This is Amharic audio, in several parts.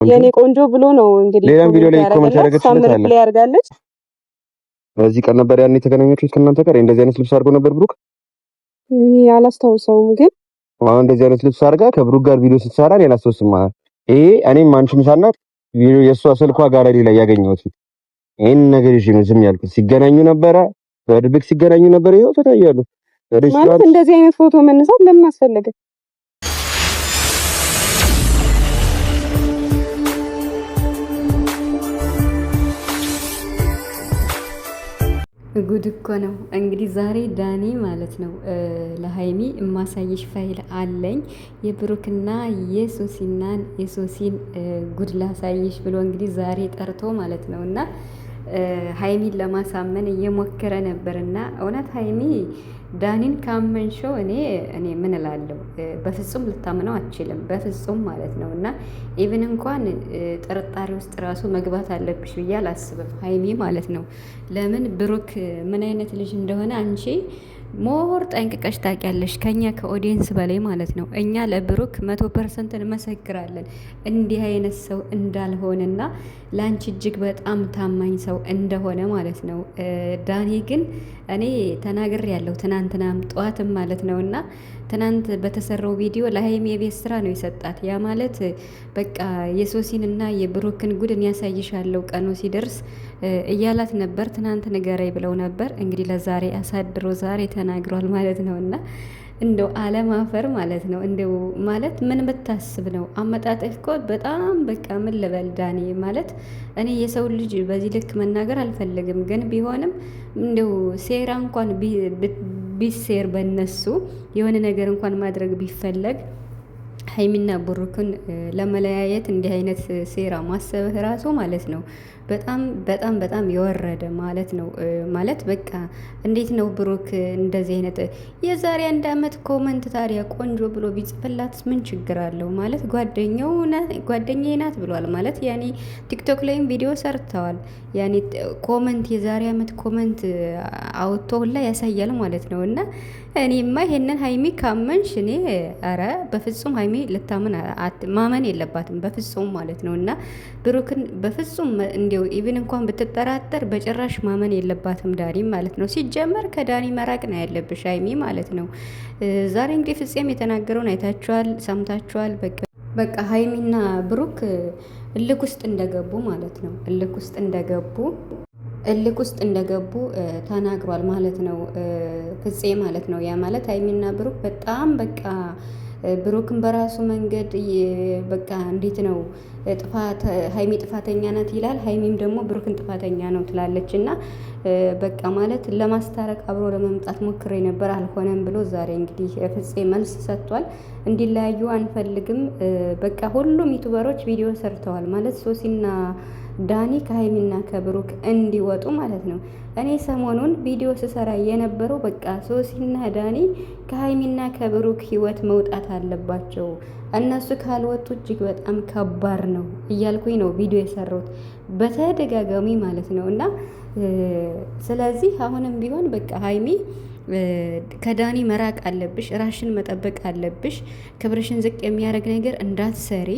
የኔ ቆንጆ ብሎ ነው እንግዲህ ሌላም ቪዲዮ ላይ ኮሜንት ያደረገችለት አለ ያርጋለች። በዚህ ቀን ነበር ያን የተገናኛችሁት ከእናንተ ጋር እንደዚህ አይነት ልብስ አድርጎ ነበር ብሩክ? አላስታውሰውም፣ ግን አሁን እንደዚህ አይነት ልብስ አድርጋ ከብሩክ ጋር ቪዲዮ ስትሰራ እኔ አላስታውስም። ይሄ እኔም አንቺም ሳናት ቪዲዮ የእሷ ስልኳ ጋለሪ ላይ ያገኘሁት ይሄን ነገር ይዤ ነው ዝም ያልኩት። ሲገናኙ ነበረ፣ በድብቅ ሲገናኙ ነበር። ይኸው ተታያሉ ማለት እንደዚህ አይነት ፎቶ መነሳት ለምን አስፈለገ? ጉድ እኮ ነው እንግዲህ ዛሬ ዳኒ ማለት ነው ለሀይሚ የማሳየሽ ፋይል አለኝ የብሩክና የሶሲን ጉድ ላሳየሽ ብሎ እንግዲህ ዛሬ ጠርቶ ማለት ነው እና ሀይሚን ለማሳመን እየሞከረ ነበርና እውነት ሀይሚ ዳኒን ካመንሾው እኔ ምን እላለሁ? በፍጹም ልታምነው አትችልም፣ በፍጹም ማለት ነው። እና ኢቭን እንኳን ጥርጣሬ ውስጥ ራሱ መግባት አለብሽ ብዬ አላስብም ሀይሚ ማለት ነው። ለምን ብሩክ ምን አይነት ልጅ እንደሆነ አንቺ ሞር ጠንቅቀሽ ታውቂያለሽ፣ ከኛ ከኦዲየንስ በላይ ማለት ነው። እኛ ለብሩክ 100% እንመሰክራለን እንዲህ አይነት ሰው እንዳልሆነና ለአንቺ እጅግ በጣም ታማኝ ሰው እንደሆነ ማለት ነው። ዳኒ ግን እኔ ተናግሬ ያለው ትናንትናም ጠዋትም ማለት ነው እና ትናንት በተሰራው ቪዲዮ ለሀይሚ የቤት ስራ ነው የሰጣት። ያ ማለት በቃ የሶሲን እና የብሩክን ጉድን ያሳይሻለው ቀኑ ሲደርስ እያላት ነበር። ትናንት ንገረኝ ብለው ነበር። እንግዲህ ለዛሬ አሳድሮ ዛሬ ተናግሯል ማለት ነው እና እንደው አለማፈር ማለት ነው። እንደው ማለት ምን ብታስብ ነው አመጣጥህ እኮ በጣም በቃ ምን ልበል ዳኒ ማለት እኔ የሰው ልጅ በዚህ ልክ መናገር አልፈልግም፣ ግን ቢሆንም እንደው ሴራ እንኳን ቢሴር በነሱ የሆነ ነገር እንኳን ማድረግ ቢፈለግ ሀይሚና ብሩክን ለመለያየት እንዲህ አይነት ሴራ ማሰብህ ራሱ ማለት ነው በጣም በጣም በጣም የወረደ ማለት ነው። ማለት በቃ እንዴት ነው ብሩክ እንደዚህ አይነት የዛሬ 1 ዓመት ኮመንት ታዲያ ቆንጆ ብሎ ቢጽፍላት ምን ችግር አለው? ማለት ጓደኛዬ ናት ብሏል ማለት ያኔ ቲክቶክ ላይም ቪዲዮ ሰርተዋል። ያኔ ኮመንት የዛሬ ዓመት ኮመንት አውጥቶ ሁላ ያሳያል ማለት ነው። እና እኔማ ይሄንን ሀይሚ ካመንሽ እኔ ኧረ በፍጹም ሀይሚ ማመን የለባትም በፍጹም ማለት ነው። እና ብሩክን በፍጹም እንዲው ኢቭን እንኳን ብትጠራጠር በጭራሽ ማመን የለባትም ዳኒ ማለት ነው። ሲጀመር ከዳኒ መራቅ ነው ያለብሽ ሀይሚ ማለት ነው። ዛሬ እንግዲህ ፍፄም የተናገረውን አይታችኋል፣ ሰምታችኋል። በቃ ሀይሚና ብሩክ እልክ ውስጥ እንደገቡ ማለት ነው። እልክ ውስጥ እንደገቡ ተናግሯል ማለት ነው ፍፄ ማለት ነው። ያ ማለት ሀይሚና ብሩክ በጣም በቃ ብሩክን በራሱ መንገድ በቃ እንዴት ነው ሀይሚ ጥፋተኛ ናት ይላል፣ ሀይሚም ደግሞ ብሩክን ጥፋተኛ ነው ትላለች። እና በቃ ማለት ለማስታረቅ አብሮ ለመምጣት ሞክሬ ነበር አልሆነም ብሎ ዛሬ እንግዲህ ፍፄ መልስ ሰጥቷል። እንዲለያዩ አንፈልግም። በቃ ሁሉም ዩቱበሮች ቪዲዮ ሰርተዋል ማለት ሶሲና ዳኒ ከሀይሚና ከብሩክ እንዲወጡ ማለት ነው። እኔ ሰሞኑን ቪዲዮ ስሰራ የነበረው በቃ ሶሲና ዳኒ ከሀይሚና ከብሩክ ህይወት መውጣት አለባቸው፣ እነሱ ካልወጡ እጅግ በጣም ከባድ ነው እያልኩኝ ነው ቪዲዮ የሰራሁት በተደጋጋሚ ማለት ነው። እና ስለዚህ አሁንም ቢሆን በቃ ሀይሚ ከዳኒ መራቅ አለብሽ፣ ራሽን መጠበቅ አለብሽ። ክብርሽን ዝቅ የሚያደርግ ነገር እንዳትሰሪ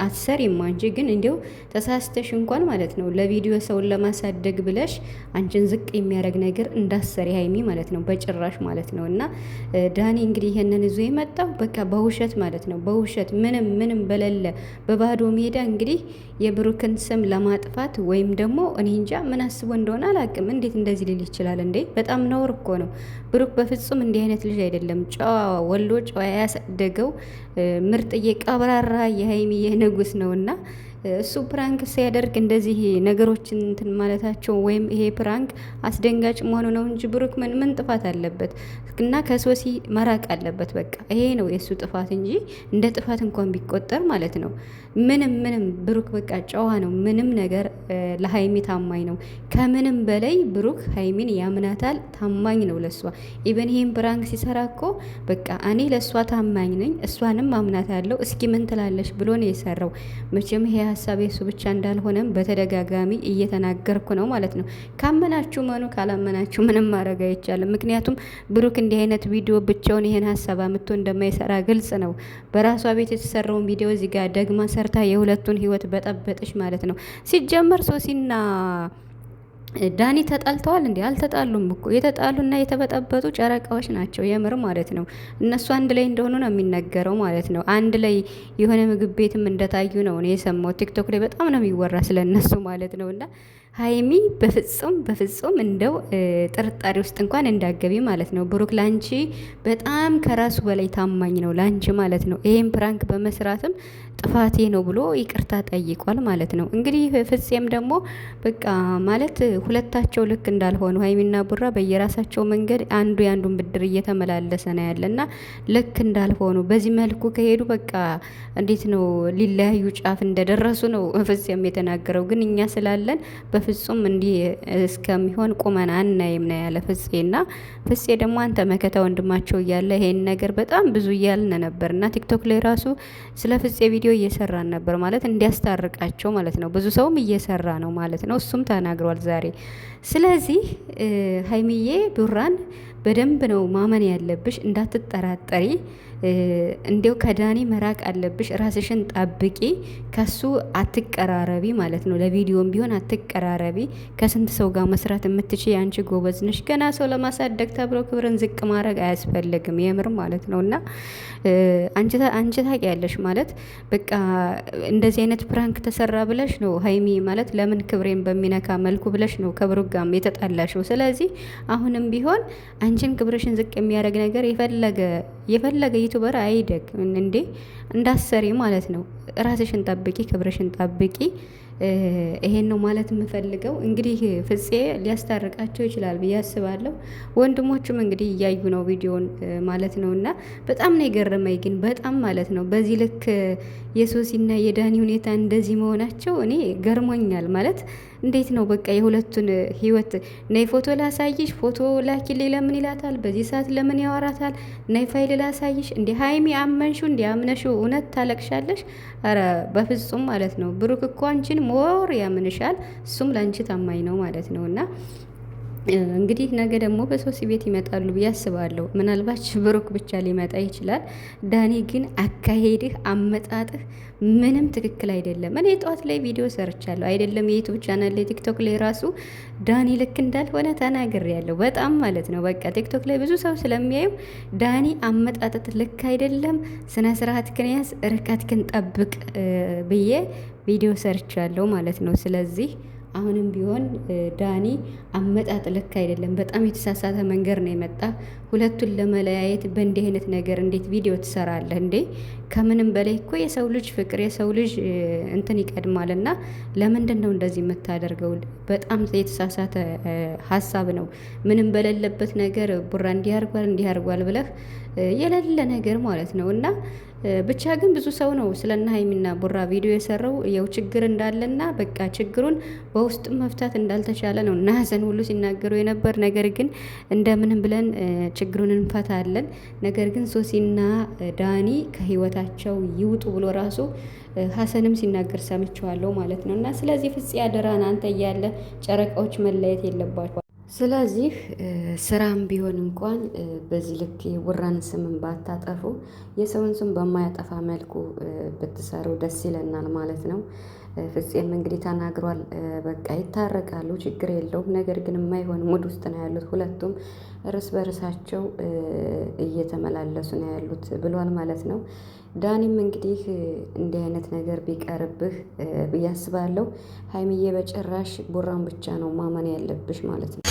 አትሰሪማ እንጂ ግን እንዲው ተሳስተሽ እንኳን ማለት ነው ለቪዲዮ ሰውን ለማሳደግ ብለሽ አንቺን ዝቅ የሚያደርግ ነገር እንዳትሰሪ ሀይሚ ማለት ነው በጭራሽ ማለት ነው። እና ዳኒ እንግዲህ ይሄንን ይዞ የመጣው በቃ በውሸት ማለት ነው በውሸት ምንም በሌለ በባዶ ሜዳ እንግዲህ የብሩክን ስም ለማጥፋት ወይም ደግሞ እኔ እንጃ ምን አስቦ እንደሆነ አላውቅም። እንዴት እንደዚህ ሊል ይችላል እንዴ? በጣም ነውር እኮ ነው። ብሩክ በፍጹም እንዲህ አይነት ልጅ አይደለም። ጨዋ ወሎ ጨዋ ያሳደገው ምርጥዬ ቀብራራ የሀይሚዬ ንጉስ ነውና እሱ ፕራንክ ሲያደርግ እንደዚህ ነገሮችን እንትን ማለታቸው ወይም ይሄ ፕራንክ አስደንጋጭ መሆኑ ነው እንጂ ብሩክ ምን ጥፋት አለበት? እና ከሶሲ መራቅ አለበት። በቃ ይሄ ነው የእሱ ጥፋት እንጂ እንደ ጥፋት እንኳን ቢቆጠር ማለት ነው ምንም ብሩክ በቃ ጨዋ ነው። ምንም ነገር ለሀይሚ ታማኝ ነው። ከምንም በላይ ብሩክ ሀይሚን ያምናታል፣ ታማኝ ነው ለሷ። ኢቨን ይሄን ፕራንክ ሲሰራ እኮ በቃ እኔ ለሷ ታማኝ ነኝ፣ እሷንም አምናታለሁ፣ እስኪ ምን ትላለሽ ብሎ ነው የሰራው። መቼም ይሄ ሀሳብ የሱ ብቻ እንዳልሆነም በተደጋጋሚ እየተናገርኩ ነው ማለት ነው። ካመናችሁ መኑ፣ ካላመናችሁ ምንም ማድረግ አይቻልም። ምክንያቱም ብሩክ እንዲህ አይነት ቪዲዮ ብቻውን ይሄን ሀሳብ አምጥቶ እንደማይሰራ ግልጽ ነው። በራሷ ቤት የተሰራውን ቪዲዮ እዚህ ጋር ደግማ ሰርታ የሁለቱን ህይወት በጠበጥሽ ማለት ነው። ሲጀመር ሶሲና ዳኒ ተጣልተዋል እንዴ? አልተጣሉም እኮ። የተጣሉና የተበጠበጡ ጨረቃዎች ናቸው የምር ማለት ነው። እነሱ አንድ ላይ እንደሆኑ ነው የሚነገረው ማለት ነው። አንድ ላይ የሆነ ምግብ ቤትም እንደታዩ ነው እኔ የሰማሁት። ቲክቶክ ላይ በጣም ነው የሚወራ ስለነሱ ማለት ነው። እና ሀይሚ በፍጹም እንደው ጥርጣሬ ውስጥ እንኳን እንዳገቢ ማለት ነው። ብሩክ ላንቺ በጣም ከራሱ በላይ ታማኝ ነው ላንቺ ማለት ነው። ይሄን ፕራንክ በመስራትም ጥፋቴ ነው ብሎ ይቅርታ ጠይቋል ማለት ነው። እንግዲህ ፍፄም ደግሞ በቃ ማለት ሁለታቸው ልክ እንዳልሆኑ ሀይሚና ቡራ በየራሳቸው መንገድ አንዱ ያንዱን ብድር እየተመላለሰ ነው ያለና ልክ እንዳልሆኑ በዚህ መልኩ ከሄዱ በቃ እንዴት ነው ሊለያዩ ጫፍ እንደደረሱ ነው ፍፄም የተናገረው። ግን እኛ ስላለን በፍጹም እንዲህ እስከሚሆን ቁመን አናይም ነው ያለ ፍፄና ፍፄ ደግሞ አንተ መከታ ወንድማቸው እያለ ይሄን ነገር በጣም ብዙ እያልን ነበርና ቲክቶክ ላይ ራሱ ስለ ፍፄ ቪዲዮ እየሰራን ነበር ማለት እንዲያስታርቃቸው ማለት ነው። ብዙ ሰውም እየሰራ ነው ማለት ነው። እሱም ተናግሯል ዛሬ። ስለዚህ ሀይሚዬ ቡራን በደንብ ነው ማመን ያለብሽ፣ እንዳትጠራጠሪ። እንዲው ከዳኒ መራቅ አለብሽ። ራስሽን ጠብቂ፣ ከሱ አትቀራረቢ ማለት ነው። ለቪዲዮም ቢሆን አትቀራረቢ። ከስንት ሰው ጋር መስራት የምትችይ አንቺ ጎበዝ ነሽ። ገና ሰው ለማሳደግ ተብሎ ክብርን ዝቅ ማድረግ አያስፈልግም የምር ማለት ነው። እና አንቺ ታውቂያለሽ ማለት በቃ እንደዚህ አይነት ፕራንክ ተሰራ ብለሽ ነው ሀይሚ ማለት ለምን ክብሬን በሚነካ መልኩ ብለሽ ነው ከብሩክ ጋርም የተጣላሽው። ስለዚህ አሁንም ቢሆን አንቺን ክብርሽን ዝቅ የሚያደርግ ነገር የፈለገ ዩቱበር አይደግ እንዴ እንዳሰሪ ማለት ነው። ራስሽን ጠብቂ፣ ክብርሽን ጠብቂ። ይሄን ነው ማለት የምፈልገው። እንግዲህ ፍፄ ሊያስታርቃቸው ይችላል ብዬ አስባለሁ። ወንድሞቹም እንግዲህ እያዩ ነው ቪዲዮን ማለት ነው። እና በጣም ነው የገረመኝ ግን በጣም ማለት ነው በዚህ ልክ የሶሲና የዳኒ ሁኔታ እንደዚህ መሆናቸው እኔ ገርሞኛል ማለት እንዴት ነው በቃ የሁለቱን ህይወት ነይ ፎቶ ላሳይሽ፣ ፎቶ ላኪልኝ ለምን ይላታል? በዚህ ሰዓት ለምን ያወራታል? ነይ ፋይል ላሳይሽ። እንደ ሀይሚ አመንሹ እንደ አምነሽው እውነት ታለቅሻለሽ? አረ በፍጹም ማለት ነው። ብሩክ እኮ አንቺን ሞር ያምንሻል፣ እሱም ለአንቺ ታማኝ ነው ማለት ነው። እና እንግዲህ ነገ ደግሞ በሶሲ ቤት ይመጣሉ ብዬ አስባለሁ። ምናልባት ብሩክ ብቻ ሊመጣ ይችላል። ዳኒ ግን አካሄድህ፣ አመጣጥህ ምንም ትክክል አይደለም። እኔ ጠዋት ላይ ቪዲዮ ሰርቻለሁ አይደለም የዩቱብ ቻናል ላይ ቲክቶክ ላይ ራሱ ዳኒ ልክ እንዳልሆነ ተናግሬያለሁ። በጣም ማለት ነው በቃ ቲክቶክ ላይ ብዙ ሰው ስለሚያዩ ዳኒ አመጣጥህ ልክ አይደለም፣ ስነ ስርዓትህን ያዝ፣ ርቀትህን ጠብቅ ብዬ ቪዲዮ ሰርቻለሁ ማለት ነው። ስለዚህ አሁንም ቢሆን ዳኒ አመጣጥ ልክ አይደለም። በጣም የተሳሳተ መንገድ ነው የመጣ። ሁለቱን ለመለያየት በእንዲህ አይነት ነገር እንዴት ቪዲዮ ትሰራለህ እንዴ? ከምንም በላይ እኮ የሰው ልጅ ፍቅር የሰው ልጅ እንትን ይቀድማል። እና ለምንድን ነው እንደዚህ የምታደርገው? በጣም የተሳሳተ ሀሳብ ነው። ምንም በሌለበት ነገር ቡራ እንዲያርጓል ብለህ የሌለ ነገር ማለት ነው። እና ብቻ ግን ብዙ ሰው ነው ስለና ሀይሚና ቡራ ቪዲዮ የሰራው ያው ችግር እንዳለና በቃ ችግሩን በውስጥ መፍታት እንዳልተቻለ ነው እና ሀዘን ሁሉ ሲናገሩ የነበር። ነገር ግን እንደምንም ብለን ችግሩን እንፈታለን። ነገር ግን ሶሲና ዳኒ ከህይወታቸው ይውጡ ብሎ ራሱ ሀሰንም ሲናገር ሰምቼዋለሁ ማለት ነው። እና ስለዚህ ፍፄ አደራን አንተ እያለ ጨረቃዎች መለየት የለባቸው። ስለዚህ ስራም ቢሆን እንኳን በዚህ ልክ የቡራን ስምን ባታጠፉ የሰውን ስም በማያጠፋ መልኩ ብትሰሩ ደስ ይለናል ማለት ነው። ፍፄም እንግዲህ ተናግሯል። በቃ ይታረቃሉ፣ ችግር የለውም። ነገር ግን የማይሆን ሙድ ውስጥ ነው ያሉት ሁለቱም፣ እርስ በርሳቸው እየተመላለሱ ነው ያሉት ብሏል ማለት ነው። ዳኒም እንግዲህ እንዲህ አይነት ነገር ቢቀርብህ ብዬ አስባለሁ። ሀይሚዬ በጭራሽ ቡራን ብቻ ነው ማመን ያለብሽ ማለት ነው።